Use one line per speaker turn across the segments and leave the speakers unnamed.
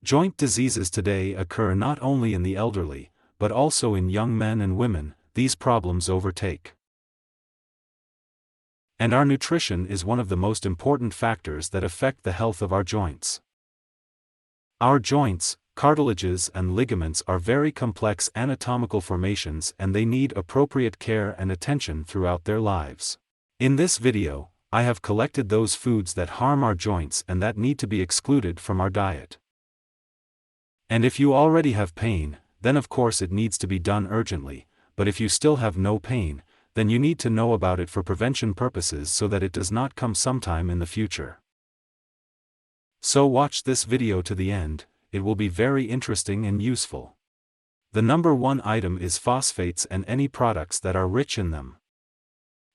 Joint diseases today occur not only in the elderly, but also in young men and women. These problems overtake. And our nutrition is one of the most important factors that affect the health of our joints. Our joints, cartilages and ligaments are very complex anatomical formations, and they need appropriate care and attention throughout their lives. In this video, I have collected those foods that harm our joints and that need to be excluded from our diet. And if you already have pain, then of course it needs to be done urgently, but if you still have no pain, then you need to know about it for prevention purposes so that it does not come sometime in the future. So watch this video to the end, it will be very interesting and useful. The number one item is phosphates and any products that are rich in them.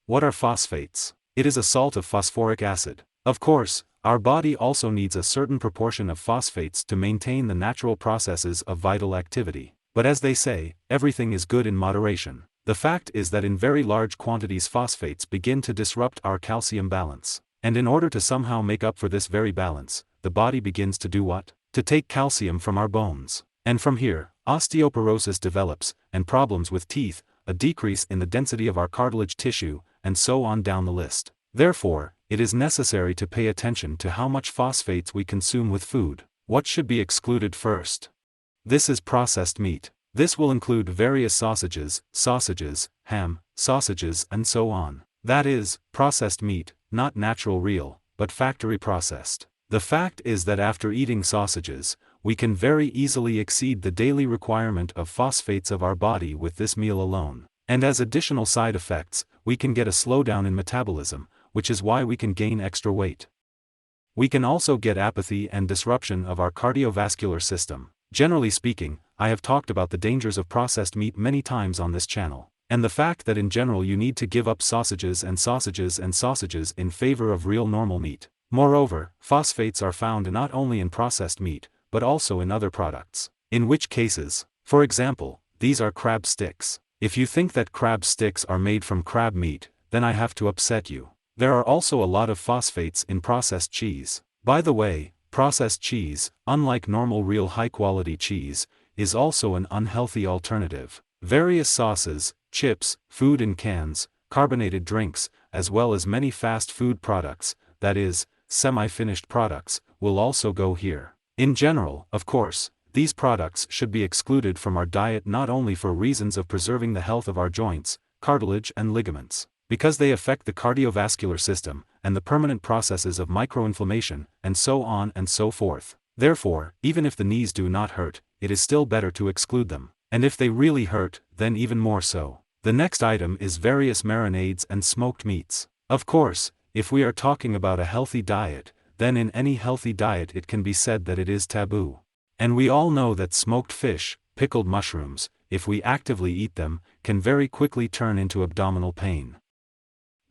What are phosphates? It is a salt of phosphoric acid. Of course, our body also needs a certain proportion of phosphates to maintain the natural processes of vital activity. But as they say, everything is good in moderation. The fact is that in very large quantities phosphates begin to disrupt our calcium balance. And in order to somehow make up for this very balance, the body begins to do what? To take calcium from our bones. And from here, osteoporosis develops, and problems with teeth, a decrease in the density of our cartilage tissue, and so on down the list. Therefore, it is necessary to pay attention to how much phosphates we consume with food. What should be excluded first? This is processed meat. This will include various sausages, ham, sausages and so on. That is, processed meat, not natural real, but factory processed. The fact is that after eating sausages, we can very easily exceed the daily requirement of phosphates of our body with this meal alone. And as additional side effects, we can get a slowdown in metabolism, which is why we can gain extra weight. We can also get apathy and disruption of our cardiovascular system. Generally speaking, I have talked about the dangers of processed meat many times on this channel, and the fact that in general you need to give up sausages and sausages and sausages in favor of real normal meat. Moreover, phosphates are found not only in processed meat, but also in other products. In which cases, for example, these are crab sticks. If you think that crab sticks are made from crab meat, then I have to upset you. There are also a lot of phosphates in processed cheese. By the way, processed cheese, unlike normal real high-quality cheese, is also an unhealthy alternative. Various sauces, chips, food in cans, carbonated drinks, as well as many fast food products, that is, semi-finished products, will also go here. In general, of course, these products should be excluded from our diet not only for reasons of preserving the health of our joints, cartilage and ligaments, because they affect the cardiovascular system, and the permanent processes of microinflammation, and so on and so forth. Therefore, even if the knees do not hurt, it is still better to exclude them. And if they really hurt, then even more so. The next item is various marinades and smoked meats. Of course, if we are talking about a healthy diet, then in any healthy diet it can be said that it is taboo. And we all know that smoked fish, pickled mushrooms, if we actively eat them, can very quickly turn into abdominal pain.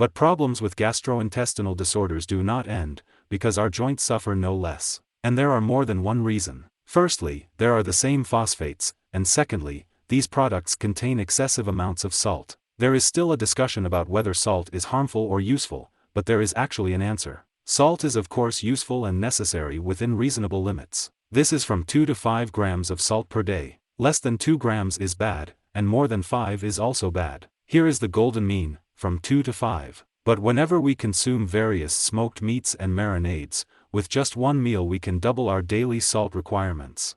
But problems with gastrointestinal disorders do not end, because our joints suffer no less. And there are more than one reason. Firstly, there are the same phosphates, and secondly, these products contain excessive amounts of salt. There is still a discussion about whether salt is harmful or useful, but there is actually an answer. Salt is of course useful and necessary within reasonable limits. This is from 2 to 5 grams of salt per day. Less than 2 grams is bad, and more than 5 is also bad. Here is the golden mean, from 2 to 5. But whenever we consume various smoked meats and marinades, with just one meal we can double our daily salt requirements.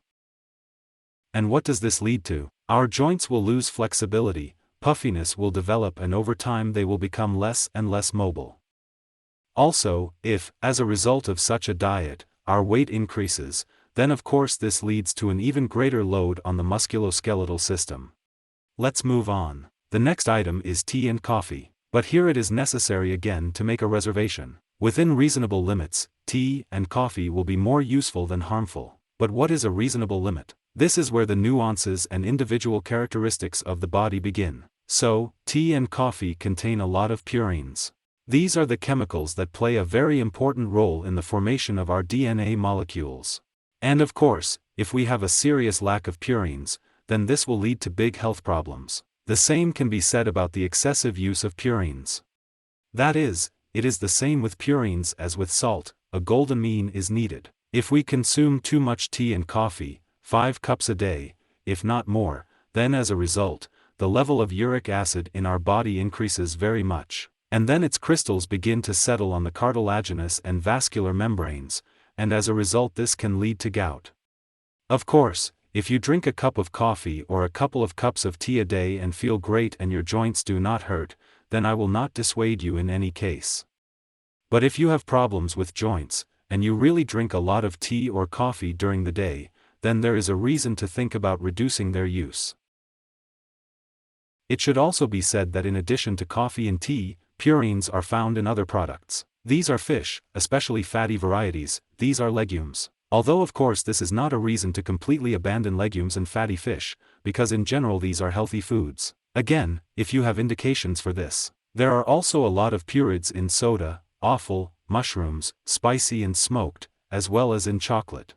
And what does this lead to? Our joints will lose flexibility, puffiness will develop, and over time they will become less and less mobile. Also, if, as a result of such a diet, our weight increases, then of course this leads to an even greater load on the musculoskeletal system. Let's move on. The next item is tea and coffee. But here it is necessary again to make a reservation. Within reasonable limits, tea and coffee will be more useful than harmful. But what is a reasonable limit? This is where the nuances and individual characteristics of the body begin. So, tea and coffee contain a lot of purines. These are the chemicals that play a very important role in the formation of our DNA molecules. And of course, if we have a serious lack of purines, then this will lead to big health problems. The same can be said about the excessive use of purines. That is, it is the same with purines as with salt, a golden mean is needed. If we consume too much tea and coffee, 5 cups a day, if not more, then as a result, the level of uric acid in our body increases very much, and then its crystals begin to settle on the cartilaginous and vascular membranes, and as a result this can lead to gout. Of course, if you drink a cup of coffee or a couple of cups of tea a day and feel great and your joints do not hurt, then I will not dissuade you in any case. But if you have problems with joints, and you really drink a lot of tea or coffee during the day, then there is a reason to think about reducing their use. It should also be said that in addition to coffee and tea, purines are found in other products. These are fish, especially fatty varieties. These are legumes. Although of course this is not a reason to completely abandon legumes and fatty fish, because in general these are healthy foods. Again, if you have indications for this. There are also a lot of purids in soda, offal, mushrooms, spicy and smoked, as well as in chocolate.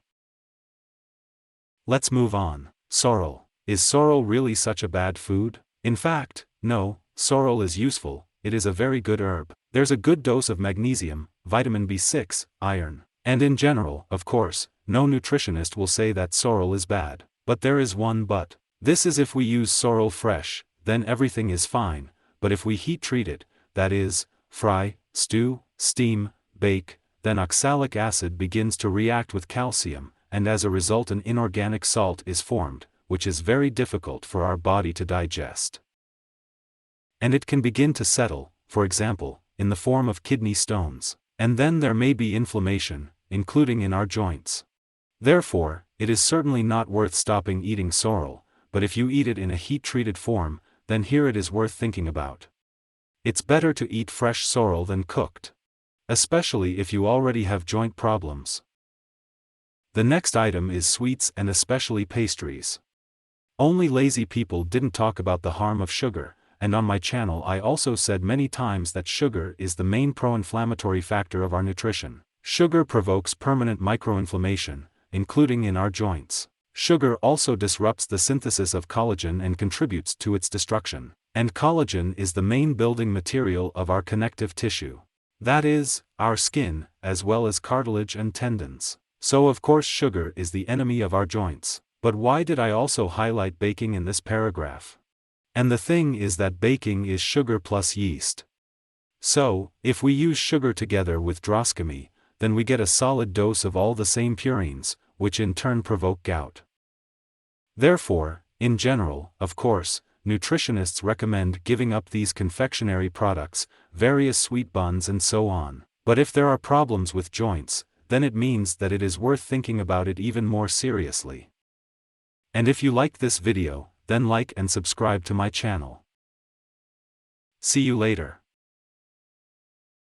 Let's move on. Sorrel. Is sorrel really such a bad food? In fact, no, sorrel is useful. It is a very good herb. There's a good dose of magnesium, vitamin B6, iron. And in general, of course, no nutritionist will say that sorrel is bad. But there is one but. This is if we use sorrel fresh, then everything is fine, but if we heat treat it, that is, fry, stew, steam, bake, then oxalic acid begins to react with calcium, and as a result an inorganic salt is formed, which is very difficult for our body to digest. And it can begin to settle, for example, in the form of kidney stones. And then there may be inflammation, including in our joints. Therefore, it is certainly not worth stopping eating sorrel, but if you eat it in a heat-treated form, then here it is worth thinking about. It's better to eat fresh sorrel than cooked. Especially if you already have joint problems. The next item is sweets and especially pastries. Only lazy people didn't talk about the harm of sugar, and on my channel I also said many times that sugar is the main pro-inflammatory factor of our nutrition. Sugar provokes permanent microinflammation, including in our joints. Sugar also disrupts the synthesis of collagen and contributes to its destruction. And collagen is the main building material of our connective tissue. That is, our skin, as well as cartilage and tendons. So of course sugar is the enemy of our joints. But why did I also highlight baking in this paragraph? And the thing is that baking is sugar plus yeast. So, if we use sugar together with droschemy, then we get a solid dose of all the same purines, which in turn provoke gout. Therefore, in general, of course, nutritionists recommend giving up these confectionery products, various sweet buns and so on. But if there are problems with joints, then it means that it is worth thinking about it even more seriously. And if you liked this video, then like and subscribe to my channel. See you later.